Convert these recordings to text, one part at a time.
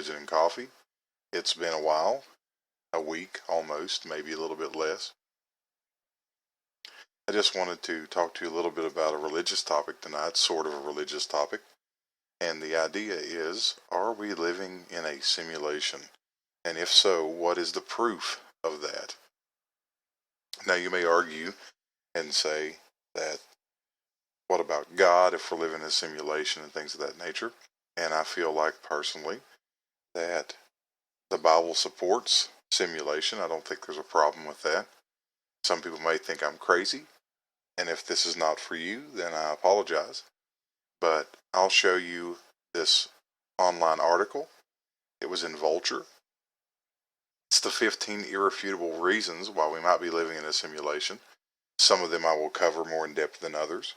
Religion and Coffee. It's been a while, a week almost, maybe a little bit less. I just wanted to talk to you a little bit about a religious topic tonight, sort of a religious topic. And the idea is, are we living in a simulation? And if so, what is the proof of that? Now, you may argue and say that, what about God if we're living in a simulation and things of that nature? And I feel like personally that the Bible supports simulation. I don't think there's a problem with that. Some people may think I'm crazy, and if this is not for you, then I apologize. But I'll show you this online article. It was in Vulture. It's the 15 irrefutable reasons why we might be living in a simulation. Some of them I will cover more in depth than others,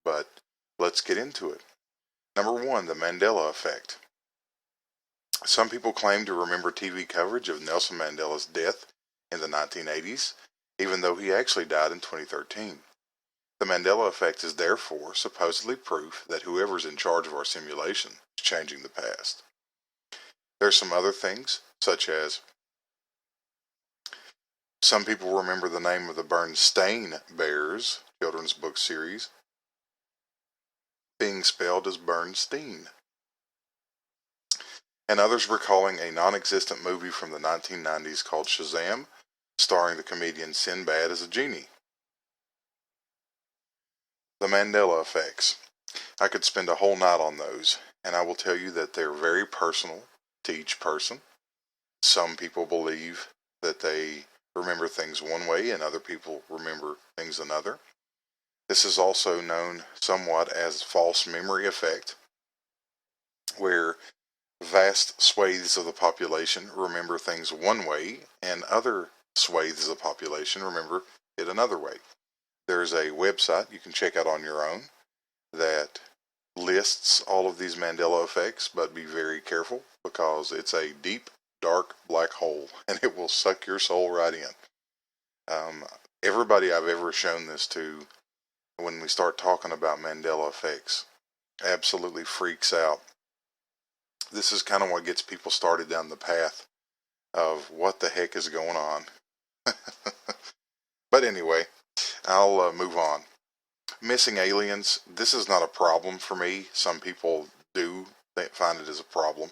but let's get into it. Number one, the Mandela effect. Some people claim to remember TV coverage of Nelson Mandela's death in the 1980s, even though he actually died in 2013. The Mandela effect is therefore supposedly proof that whoever's in charge of our simulation is changing the past. There's some other things, such as some people remember the name of the Bernstein Bears children's book series being spelled as Bernstein, and others recalling a non-existent movie from the 1990s called Shazam, starring the comedian Sinbad as a genie. The Mandela effects. I could spend a whole night on those, and I will tell you that they're very personal to each person. Some people believe that they remember things one way and other people remember things another. This is also known somewhat as false memory effect, where vast swathes of the population remember things one way and other swathes of the population remember it another way. There's a website you can check out on your own that lists all of these Mandela effects, but be very careful because it's a deep, dark black hole and it will suck your soul right in. Everybody I've ever shown this to, when we start talking about Mandela effects, absolutely freaks out. This is kind of what gets people started down the path of what the heck is going on. But anyway, I'll move on. Missing aliens, this is not a problem for me. Some people do find it as a problem.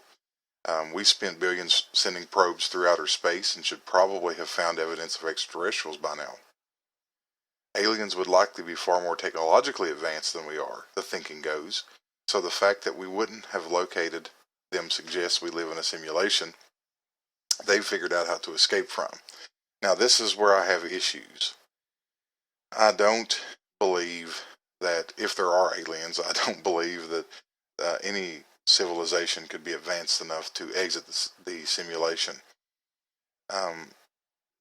We spent billions sending probes through outer space and should probably have found evidence of extraterrestrials by now. Aliens would likely be far more technologically advanced than we are, the thinking goes, so the fact that we wouldn't have located them suggests we live in a simulation they've figured out how to escape from. Now, this is where I have issues. I don't believe that if there are aliens, I don't believe that any civilization could be advanced enough to exit the simulation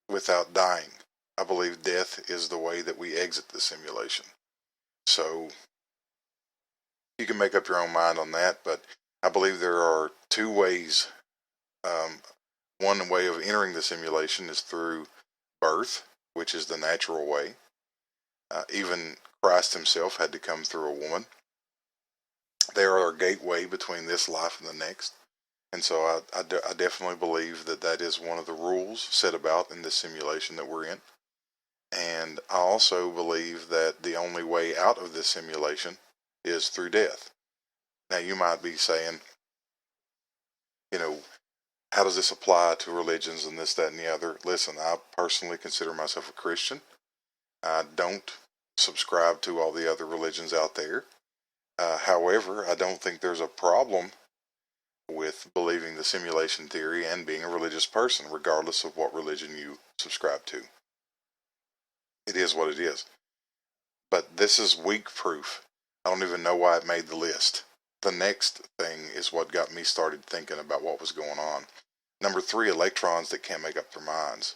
without dying. I believe death is the way that we exit the simulation. So you can make up your own mind on that, but I believe there are two ways. One way of entering the simulation is through birth, which is the natural way. Even Christ himself had to come through a woman. They are our gateway between this life and the next. And so I definitely believe that that is one of the rules set about in this simulation that we're in. And I also believe that the only way out of this simulation is through death. Now, you might be saying, how does this apply to religions and this, that, and the other? Listen, I personally consider myself a Christian. I don't subscribe to all the other religions out there. However, I don't think there's a problem with believing the simulation theory and being a religious person, regardless of what religion you subscribe to. It is what it is. But this is weak proof. I don't even know why it made the list. The next thing is what got me started thinking about what was going on. Number 3, electrons that can't make up their minds.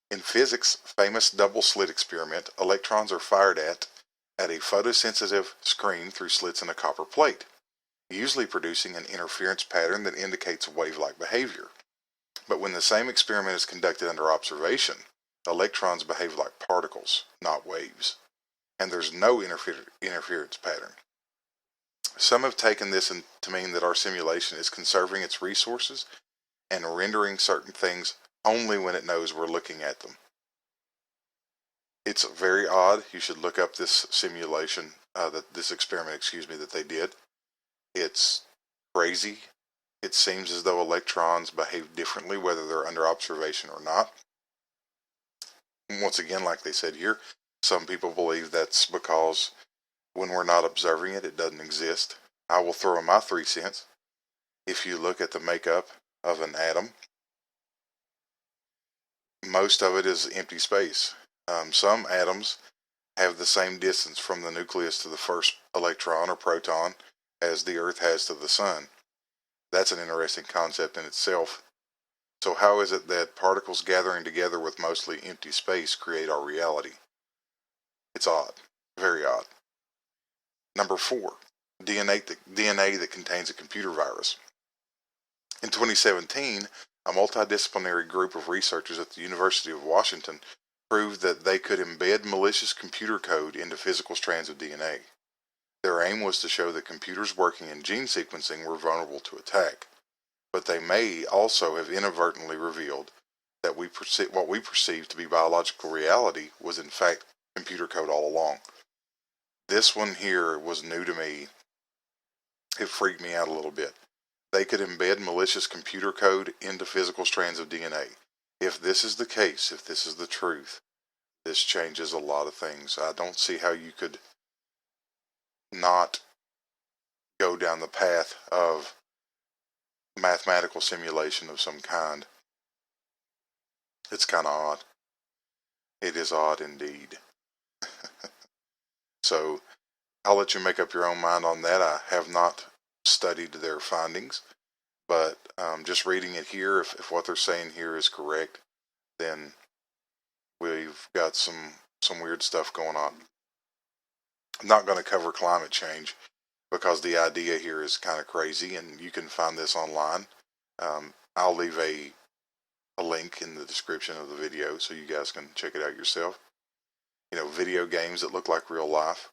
In physics' famous double slit experiment, electrons are fired at a photosensitive screen through slits in a copper plate, usually producing an interference pattern that indicates wave-like behavior. But when the same experiment is conducted under observation, electrons behave like particles, not waves, and there's no interference pattern. Some have taken this to mean that our simulation is conserving its resources and rendering certain things only when it knows we're looking at them. It's very odd. You should look up this simulation, this experiment, that they did. It's crazy. It seems as though electrons behave differently whether they're under observation or not. Once again, like they said here, some people believe that's because when we're not observing it, it doesn't exist. I will throw in my 3 cents. If you look at the makeup of an atom, most of it is empty space. Some atoms have the same distance from the nucleus to the first electron or proton as the Earth has to the Sun. That's an interesting concept in itself. So how is it that particles gathering together with mostly empty space create our reality? It's odd. Very odd. Number 4, DNA that contains a computer virus. In 2017, a multidisciplinary group of researchers at the University of Washington proved that they could embed malicious computer code into physical strands of DNA. Their aim was to show that computers working in gene sequencing were vulnerable to attack, but they may also have inadvertently revealed that what we perceive to be biological reality was in fact computer code all along. This one here was new to me. It freaked me out a little bit. They could embed malicious computer code into physical strands of DNA. If this is the case, if this is the truth, this changes a lot of things. I don't see how you could not go down the path of mathematical simulation of some kind. It's kind of odd. It is odd indeed. So I'll let you make up your own mind on that. I have not studied their findings, but just reading it here, if what they're saying here is correct, then we've got some weird stuff going on. I'm not going to cover climate change because the idea here is kind of crazy, and you can find this online. I'll leave a link in the description of the video so you guys can check it out yourself. Video games that look like real life.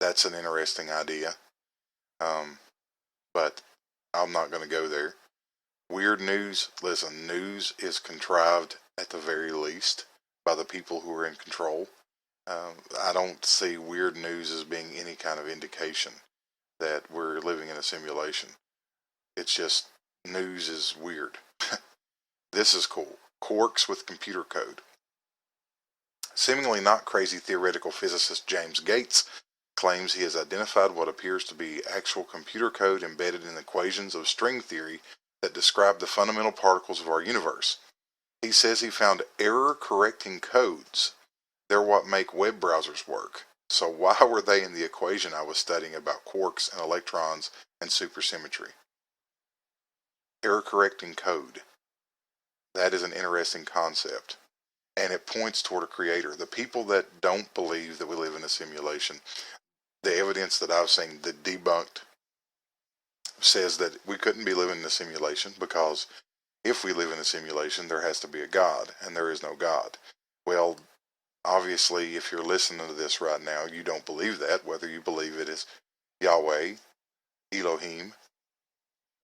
That's an interesting idea. But I'm not going to go there. Weird news. Listen, news is contrived at the very least by the people who are in control. I don't see weird news as being any kind of indication that we're living in a simulation. It's just news is weird. This is cool. Quarks with computer code. Seemingly not crazy theoretical physicist James Gates claims he has identified what appears to be actual computer code embedded in equations of string theory that describe the fundamental particles of our universe. He says he found error-correcting codes. They're what make web browsers work. So why were they in the equation I was studying about quarks and electrons and supersymmetry? Error-correcting code. That is an interesting concept. And it points toward a creator. The people that don't believe that we live in a simulation, the evidence that I've seen that debunked says that we couldn't be living in a simulation because if we live in a simulation, there has to be a God, and there is no God. Well, obviously, if you're listening to this right now, you don't believe that, whether you believe it is Yahweh, Elohim,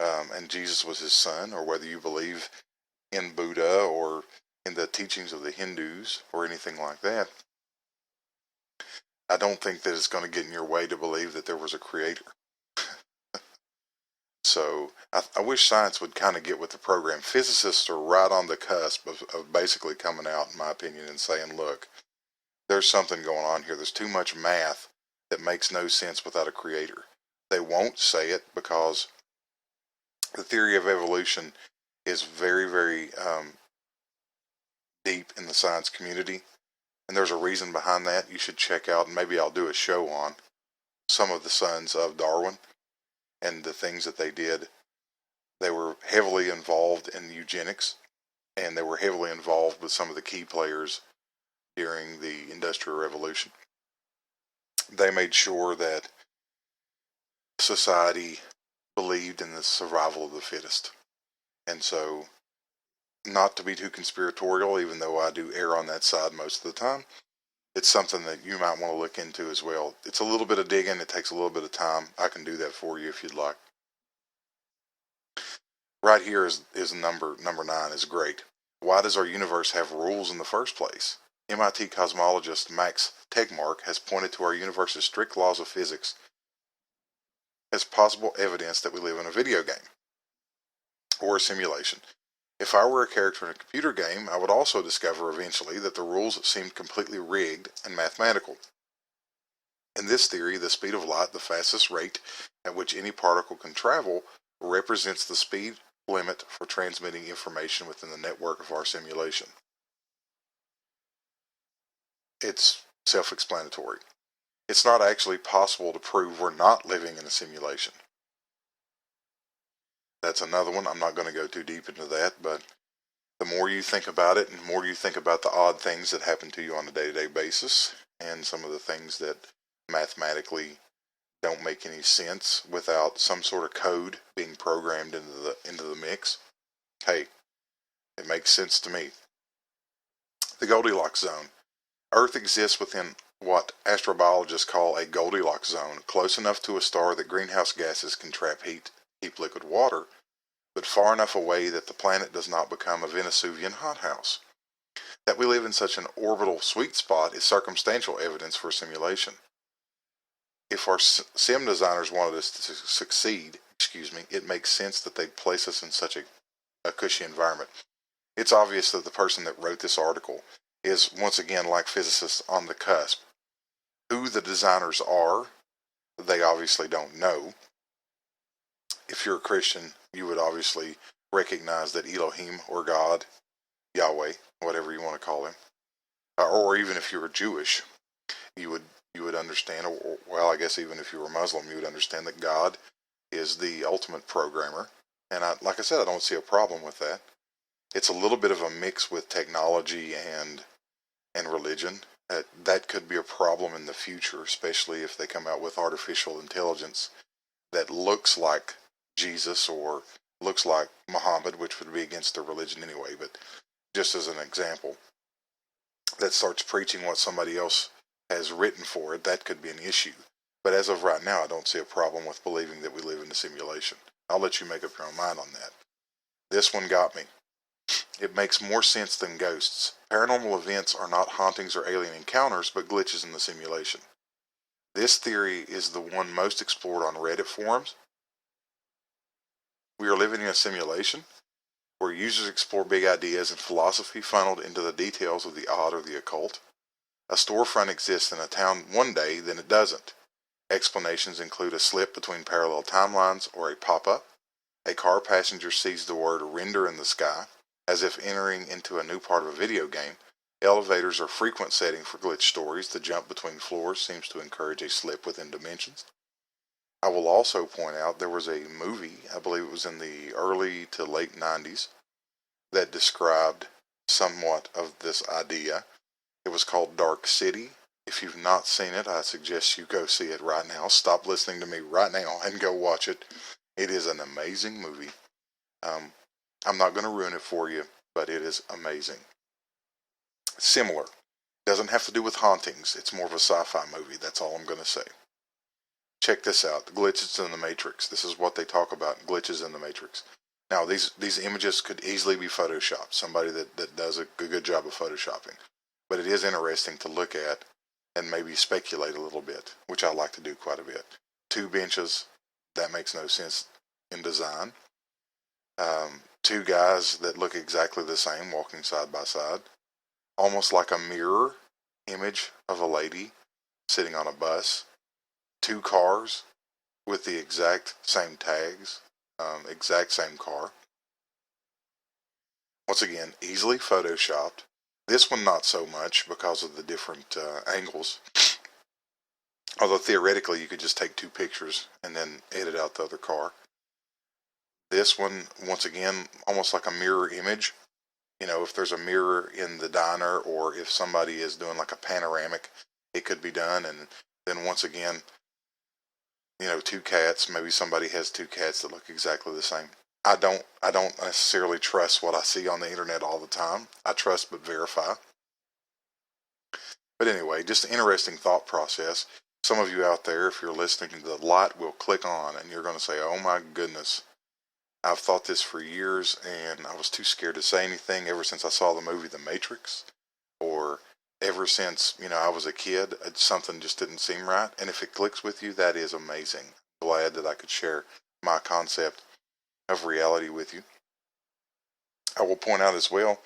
and Jesus was his son, or whether you believe in Buddha or in the teachings of the Hindus or anything like that. I don't think that it's going to get in your way to believe that there was a creator. So I wish science would kind of get with the program. Physicists are right on the cusp of basically coming out, in my opinion, and saying, look, there's something going on here. There's too much math that makes no sense without a creator. They won't say it because the theory of evolution is very, very deep in the science community. And there's a reason behind that. You should check out, and maybe I'll do a show on some of the sons of Darwin and the things that they did. They were heavily involved in eugenics, and they were heavily involved with some of the key players during the Industrial Revolution. They made sure that society believed in the survival of the fittest. And so, not to be too conspiratorial, even though I do err on that side most of the time, it's something that you might want to look into as well. It's a little bit of digging. It takes a little bit of time. I can do that for you if you'd like. Right here is number 9 is great. Why does our universe have rules in the first place? MIT cosmologist Max Tegmark has pointed to our universe's strict laws of physics as possible evidence that we live in a video game or a simulation. If I were a character in a computer game, I would also discover eventually that the rules seemed completely rigged and mathematical. In this theory, the speed of light, the fastest rate at which any particle can travel, represents the speed limit for transmitting information within the network of our simulation. It's self-explanatory. It's not actually possible to prove we're not living in a simulation. That's another one. I'm not going to go too deep into that, but the more you think about it and the more you think about the odd things that happen to you on a day-to-day basis and some of the things that mathematically don't make any sense without some sort of code being programmed into the mix, hey, it makes sense to me. The Goldilocks zone. Earth exists within what astrobiologists call a Goldilocks zone, close enough to a star that greenhouse gases can trap heat, keep liquid water, but far enough away that the planet does not become a Venusian hothouse. That we live in such an orbital sweet spot is circumstantial evidence for simulation. If our sim designers wanted us to succeed, it makes sense that they'd place us in such a cushy environment. It's obvious that the person that wrote this article is, once again, like physicists, on the cusp. Who the designers are, they obviously don't know. If you're a Christian, you would obviously recognize that Elohim, or God, Yahweh, whatever you want to call him, or even if you were Jewish, you would understand, or, well, I guess even if you were Muslim, you would understand that God is the ultimate programmer. And like I said, I don't see a problem with that. It's a little bit of a mix with technology and religion. That could be a problem in the future, especially if they come out with artificial intelligence that looks like Jesus or looks like Muhammad, which would be against their religion anyway, but just as an example, that starts preaching what somebody else has written for it, that could be an issue. But as of right now, I don't see a problem with believing that we live in a simulation. I'll let you make up your own mind on that. This one got me. It makes more sense than ghosts. Paranormal events are not hauntings or alien encounters, but glitches in the simulation. This theory is the one most explored on Reddit forums. We are living in a simulation where users explore big ideas and philosophy funneled into the details of the odd or the occult. A storefront exists in a town one day, then it doesn't. Explanations include a slip between parallel timelines or a pop-up. A car passenger sees the word render in the sky, as if entering into a new part of a video game. Elevators are frequent setting for glitch stories. The jump between floors seems to encourage a slip within dimensions. I will also point out there was a movie, I believe it was in the early to late 90s, that described somewhat of this idea. It was called Dark City. If you've not seen it, I suggest you go see it right now. Stop listening to me right now and go watch it. It is an amazing movie. I'm not going to ruin it for you, but it is amazing. Similar. Doesn't have to do with hauntings. It's more of a sci-fi movie. That's all I'm going to say. Check this out. The glitches in the Matrix. This is what they talk about, glitches in the Matrix. Now, these images could easily be photoshopped. Somebody that does a good job of photoshopping. But it is interesting to look at and maybe speculate a little bit, which I like to do quite a bit. 2 benches, that makes no sense in design. 2 guys that look exactly the same walking side by side. Almost like a mirror image of a lady sitting on a bus. 2 cars with the exact same tags, exact same car. Once again, easily photoshopped. This one not so much because of the different angles. Although theoretically you could just take 2 pictures and then edit out the other car. This one, once again, almost like a mirror image. You know, if there's a mirror in the diner or if somebody is doing like a panoramic, it could be done. And then once again, you know, 2 cats, maybe somebody has 2 cats that look exactly the same. I don't necessarily trust what I see on the internet all the time. I trust but verify. But anyway, just an interesting thought process. Some of you out there, if you're listening, the light will click on and you're going to say, oh my goodness, I've thought this for years and I was too scared to say anything ever since I saw the movie The Matrix, or ever since, I was a kid, something just didn't seem right. And if it clicks with you, that is amazing. Glad that I could share my concept of reality with you. I will point out as well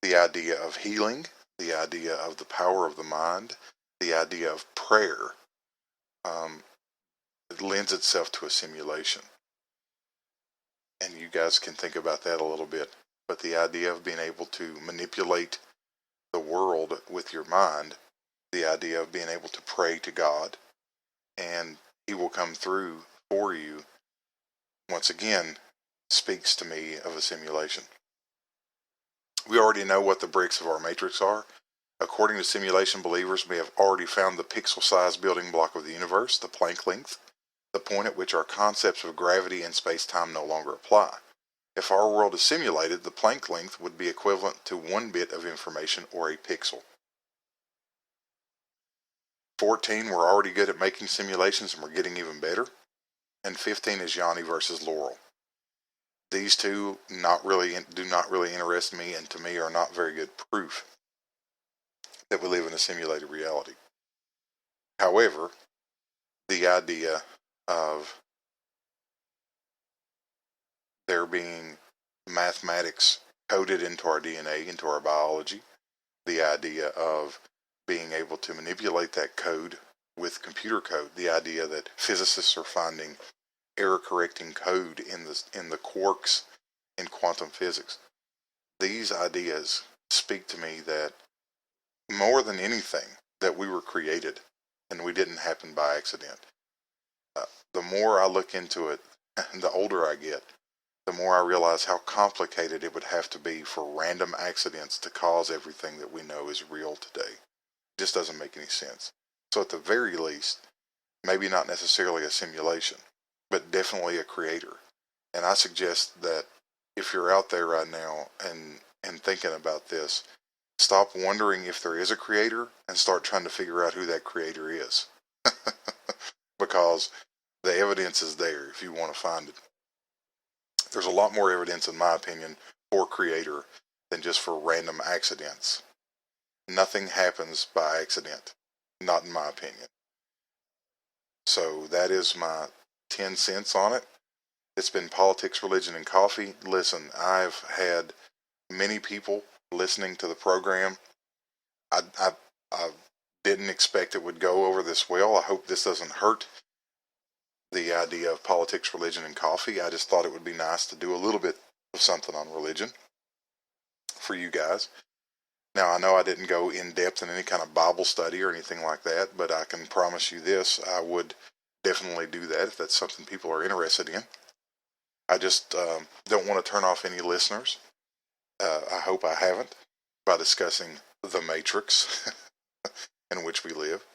the idea of healing, the idea of the power of the mind, the idea of prayer. It lends itself to a simulation. And you guys can think about that a little bit. But the idea of being able to manipulate the world with your mind, the idea of being able to pray to God, and He will come through for you, once again, speaks to me of a simulation. We already know what the bricks of our matrix are. According to simulation believers, we have already found the pixel-sized building block of the universe, the Planck length, the point at which our concepts of gravity and space-time no longer apply. If our world is simulated, the Planck length would be equivalent to 1 bit of information, or a pixel. 14, we're already good at making simulations and we're getting even better. And 15 is Yanni versus Laurel. These two do not really interest me, and to me are not very good proof that we live in a simulated reality. However, the idea of there being mathematics coded into our DNA, into our biology, the idea of being able to manipulate that code with computer code, the idea that physicists are finding error-correcting code in the quarks in quantum physics. These ideas speak to me that more than anything, that we were created and we didn't happen by accident. The more I look into it, the older I get, the more I realize how complicated it would have to be for random accidents to cause everything that we know is real today. It just doesn't make any sense. So at the very least, maybe not necessarily a simulation, but definitely a creator. And I suggest that if you're out there right now and thinking about this, stop wondering if there is a creator and start trying to figure out who that creator is. Because the evidence is there if you want to find it. There's a lot more evidence, in my opinion, for creator than just for random accidents. Nothing happens by accident, not in my opinion. So that is my 10 cents on it. It's been Politics, Religion, and Coffee. Listen, I've had many people listening to the program. I didn't expect it would go over this well. I hope this doesn't hurt the idea of politics, religion, and coffee. I just thought it would be nice to do a little bit of something on religion for you guys. Now, I know I didn't go in depth in any kind of Bible study or anything like that, but I can promise you this, I would definitely do that if that's something people are interested in. I just don't want to turn off any listeners. I hope I haven't, by discussing the matrix in which we live.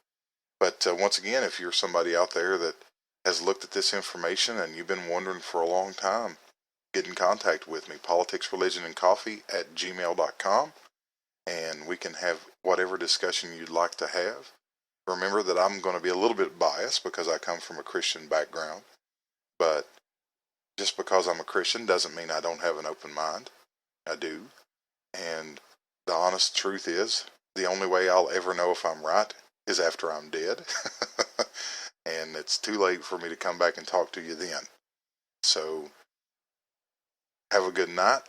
But once again, if you're somebody out there that has looked at this information and you've been wondering for a long time, get in contact with me, politicsreligionandcoffee@gmail.com, and we can have whatever discussion you'd like to have. Remember that I'm going to be a little bit biased because I come from a Christian background, but just because I'm a Christian doesn't mean I don't have an open mind. I do. And the honest truth is, the only way I'll ever know if I'm right is after I'm dead. And it's too late for me to come back and talk to you then. So, have a good night.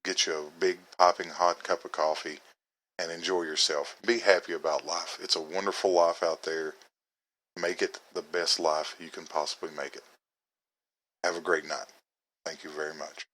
Get you a big, popping, hot cup of coffee and enjoy yourself. Be happy about life. It's a wonderful life out there. Make it the best life you can possibly make it. Have a great night. Thank you very much.